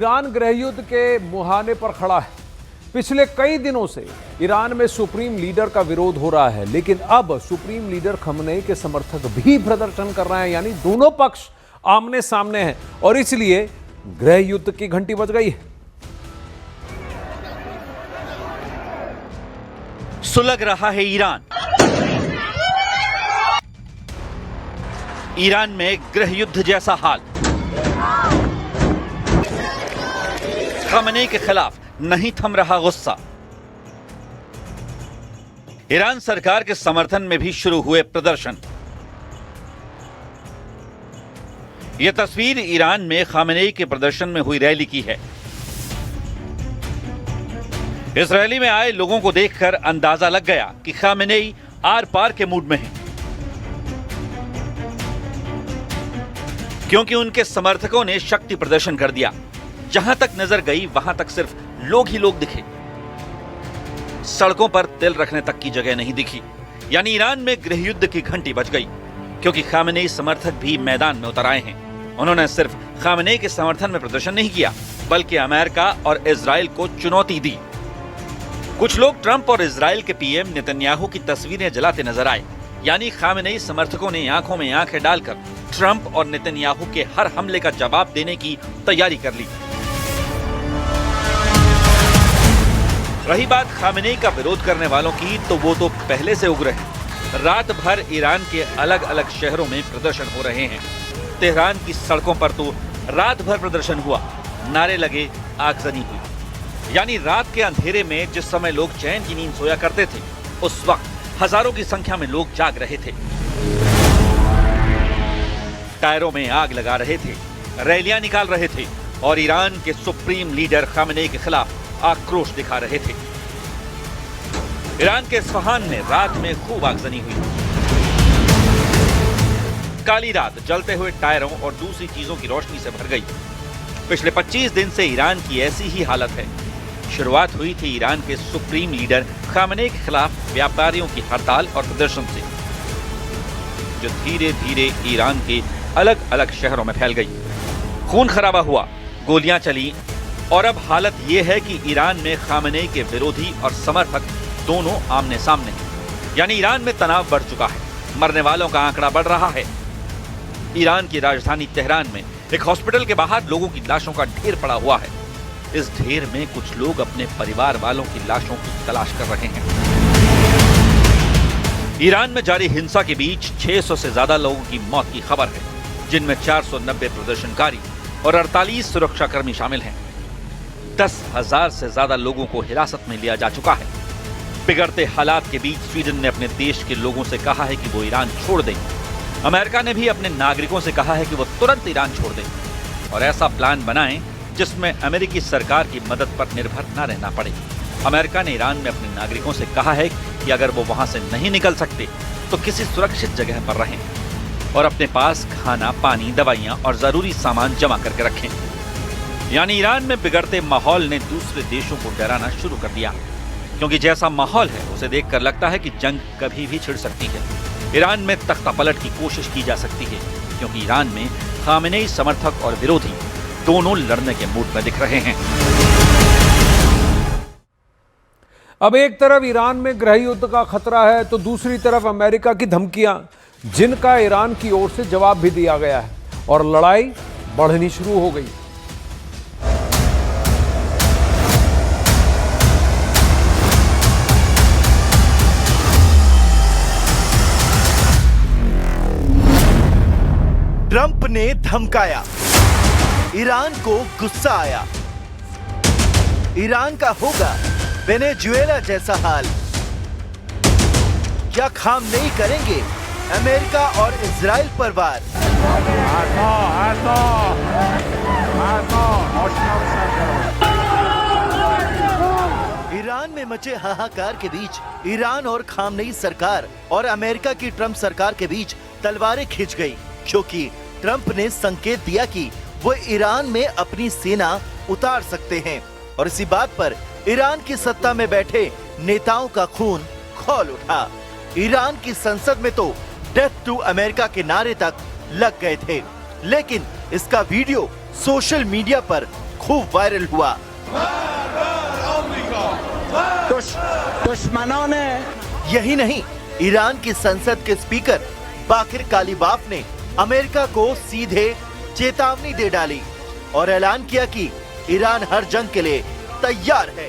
Iran गृहयुद्ध के मुहाने पर खड़ा है। पिछले कई दिनों से ईरान में सुप्रीम लीडर का विरोध हो रहा है, लेकिन अब सुप्रीम लीडर खamenei के समर्थक भी प्रदर्शन कर रहे हैं, यानी दोनों पक्ष आमने सामने हैं और इसलिए गृहयुद्ध की घंटी बज गई है। सुलग रहा है ईरान में गृहयुद्ध जैसा हाल। खamenei के खिलाफ नहीं थम रहा गुस्सा। ईरान सरकार के समर्थन में भी शुरू हुए प्रदर्शन। यह तस्वीर ईरान में खamenei के प्रदर्शन में हुई रैली की है। इस रैली में आए लोगों को देखकर अंदाजा लग गया कि खamenei आर पार के मूड में है, क्योंकि उनके समर्थकों ने शक्ति प्रदर्शन कर दिया। जहां तक नजर गई वहां तक सिर्फ लोग ही लोग दिखे। सड़कों पर तिल रखने तक की जगह नहीं दिखी। यानी ईरान में गृहयुद्ध की घंटी बज गई, क्योंकि खamenei समर्थक भी मैदान में उतर आए हैं। उन्होंने सिर्फ खamenei के समर्थन में प्रदर्शन नहीं किया, बल्कि अमेरिका और इजराइल को चुनौती दी। कुछ लोग ट्रंप और इजराइल के पीएम नेतन्याहू की तस्वीरें जलाते नजर आए। यानी खamenei समर्थकों ने आंखों में आंखें डालकर ट्रंप और नेतन्याहू के हर हमले का जवाब देने की तैयारी कर ली। रही बात खamenei का विरोध करने वालों की, तो वो तो पहले से उग्र हैं। रात भर ईरान के अलग अलग शहरों में प्रदर्शन हो रहे हैं। तेहरान की सड़कों पर तो रात भर प्रदर्शन हुआ, नारे लगे, आगजनी हुई। यानी रात के अंधेरे में जिस समय लोग चैन की नींद सोया करते थे, उस वक्त हजारों की संख्या में लोग जाग रहे थे। टायरों में आग लगा रहे थे, रैलियां निकाल रहे थे और ईरान के सुप्रीम लीडर खamenei के खिलाफ आक्रोश दिखा रहे थे। ईरान के इस्फहान में रात में खूब आगजनी हुई। काली रात जलते हुए टायरों और दूसरी चीजों की रोशनी से भर गई। पिछले 25 दिन से ईरान की ऐसी ही हालत है। शुरुआत हुई थी ईरान के सुप्रीम लीडर खamenei के खिलाफ व्यापारियों की हड़ताल और प्रदर्शन से, जो धीरे धीरे ईरान के अलग अलग शहरों में फैल गई। खून खराबा हुआ, गोलियां चली और अब हालत यह है कि ईरान में खamenei के विरोधी और समर्थक दोनों आमने सामने हैं। यानी ईरान में तनाव बढ़ चुका है, मरने वालों का आंकड़ा बढ़ रहा है। ईरान की राजधानी तेहरान में एक हॉस्पिटल के बाहर लोगों की लाशों का ढेर पड़ा हुआ है। इस ढेर में कुछ लोग अपने परिवार वालों की लाशों की तलाश कर रहे हैं। ईरान में जारी हिंसा के बीच 600 से ज्यादा लोगों की मौत की खबर है, जिनमें 490 प्रदर्शनकारी और 48 सुरक्षाकर्मी शामिल हैं। 10,000 से ज्यादा लोगों को हिरासत में लिया जा चुका है। बिगड़ते हालात के बीच स्वीडन ने अपने देश के लोगों से कहा है कि वो ईरान छोड़ दें। अमेरिका ने भी अपने नागरिकों से कहा है कि वो तुरंत ईरान छोड़ दें और ऐसा प्लान बनाएं जिसमें अमेरिकी सरकार की मदद पर निर्भर न रहना पड़े। अमेरिका ने ईरान में अपने नागरिकों से कहा है कि अगर वो वहां से नहीं निकल सकते तो किसी सुरक्षित जगह पर रहें और अपने पास खाना, पानी, दवाइयां और जरूरी सामान जमा करके रखें। यानी ईरान में बिगड़ते माहौल ने दूसरे देशों को डराना शुरू कर दिया, क्योंकि जैसा माहौल है उसे देखकर लगता है कि जंग कभी भी छिड़ सकती है। ईरान में तख्ता पलट की कोशिश की जा सकती है, क्योंकि ईरान में खamenei समर्थक और विरोधी दोनों लड़ने के मूड में दिख रहे हैं। अब एक तरफ ईरान में गृहयुद्ध का खतरा है, तो दूसरी तरफ अमेरिका की धमकियां, जिनका ईरान की ओर से जवाब भी दिया गया है और लड़ाई बढ़नी शुरू हो गई। ट्रंप ने धमकाया, ईरान को गुस्सा आया। ईरान का होगा वेनेजुएला जैसा हाल। क्या खamenei करेंगे अमेरिका और इजराइल पर वार? ईरान में मचे हाहाकार के बीच ईरान और खamenei सरकार और अमेरिका की ट्रंप सरकार के बीच तलवारें खिंच गई, क्योंकि ट्रंप ने संकेत दिया कि वो ईरान में अपनी सेना उतार सकते हैं और इसी बात पर ईरान की सत्ता में बैठे नेताओं का खून खौल उठा। ईरान की संसद में तो डेथ टू अमेरिका के नारे तक लग गए थे, लेकिन इसका वीडियो सोशल मीडिया पर खूब वायरल हुआ। दुश्मनान यही नहीं, ईरान की संसद के स्पीकर बाकिर कालीबाफ ने अमेरिका को सीधे चेतावनी दे डाली और ऐलान किया कि ईरान हर जंग के लिए तैयार है।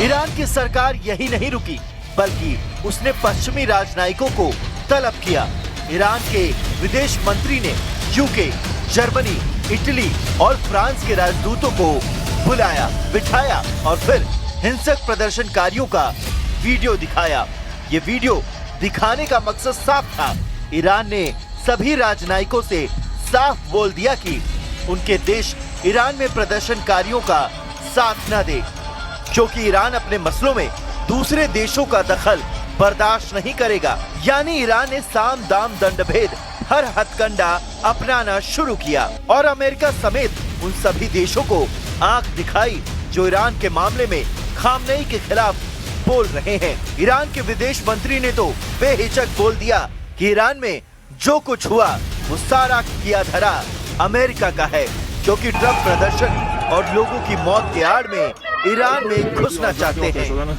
ईरान की सरकार यही नहीं रुकी, बल्कि उसने पश्चिमी राजनयिकों को तलब किया। ईरान के विदेश मंत्री ने यूके, जर्मनी, इटली और फ्रांस के राजदूतों को बुलाया, बिठाया और फिर हिंसक प्रदर्शनकारियों का वीडियो दिखाया। ये वीडियो दिखाने का मकसद साफ था। ईरान ने सभी राजनयिकों से साफ बोल दिया कि उनके देश ईरान में प्रदर्शनकारियों का साथ न दे, क्योंकि ईरान अपने मसलों में दूसरे देशों का दखल बर्दाश्त नहीं करेगा। यानी ईरान ने साम दाम दंड भेद हर हथकंडा अपनाना शुरू किया और अमेरिका समेत उन सभी देशों को आंख दिखाई जो ईरान के मामले में खामनेई के खिलाफ बोल रहे हैं। ईरान के विदेश मंत्री ने तो बेहिचक बोल दिया कि ईरान में जो कुछ हुआ वो सारा किया धरा अमेरिका का है, क्योंकि ट्रंप प्रदर्शन और लोगों की मौत के आड़ में ईरान में घुसना चाहते हैं।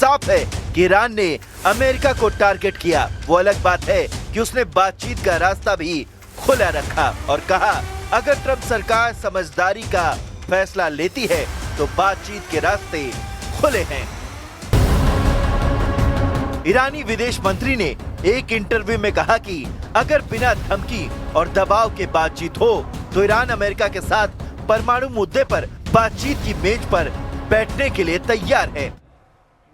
साफ है कि ईरान ने अमेरिका को टारगेट किया। वो अलग बात है कि उसने बातचीत का रास्ता भी खुला रखा और कहा अगर ट्रंप सरकार समझदारी का फैसला लेती है तो बातचीत के रास्ते खुले हैं। ईरानी विदेश मंत्री ने एक इंटरव्यू में कहा कि अगर बिना धमकी और दबाव के बातचीत हो तो ईरान अमेरिका के साथ परमाणु मुद्दे पर बातचीत की मेज पर बैठने के लिए तैयार है।